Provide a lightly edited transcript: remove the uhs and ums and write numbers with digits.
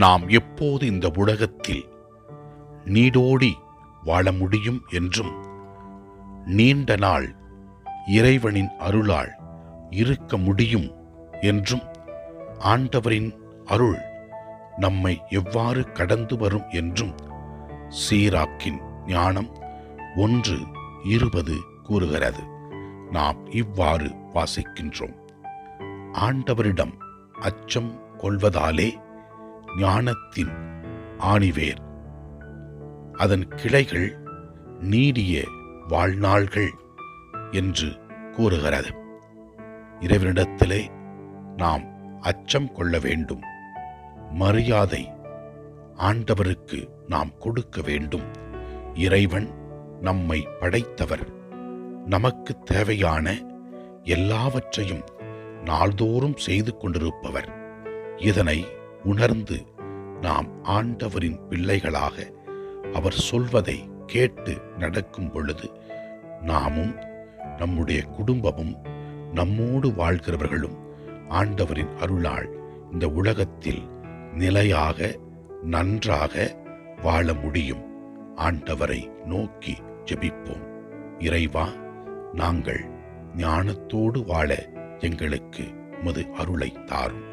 நாம் எப்போது இந்த உலகத்தில் நீடோடி வாழ முடியும் என்றும் நீண்ட நாள் இறைவனின் அருளால் இருக்க முடியும் என்றும் ஆண்டவரின் அருள் நம்மை எவ்வாறு கடந்து வரும் என்றும் சீராக்கின் ஞானம் 1:20 கூறுகிறது. நாம் இவ்வாறு வாசிக்கின்றோம்: ஆண்டவரிடம் அச்சம் கொள்வதாலே ஞானத்தின் ஆணிவேர், அதன் கிளைகள் நீடிய வாழ்நாள்கள் என்று கூறுகிறது. இறைவனிடத்திலே நாம் அச்சம் கொள்ள வேண்டும். மரியாதை ஆண்டவருக்கு நாம் கொடுக்க வேண்டும். இறைவன் நம்மை படைத்தவர். நமக்கு தேவையான எல்லாவற்றையும் நாள்தோறும் செய்து கொண்டிருப்பவர். இதனை உணர்ந்து நாம் ஆண்டவரின் பிள்ளைகளாக அவர் சொல்வதை கேட்டு நடக்கும் பொழுது நாமும் நம்முடைய குடும்பமும் நம்மோடு வாழ்கிறவர்களும் ஆண்டவரின் அருளால் இந்த உலகத்தில் நிலையாக நன்றாக வாழ முடியும். ஆண்டவரை நோக்கி ஜெபிப்போம். இறைவா, நாங்கள் ஞானத்தோடு வாழ எங்களுக்கு உமது அருளை தாரும்.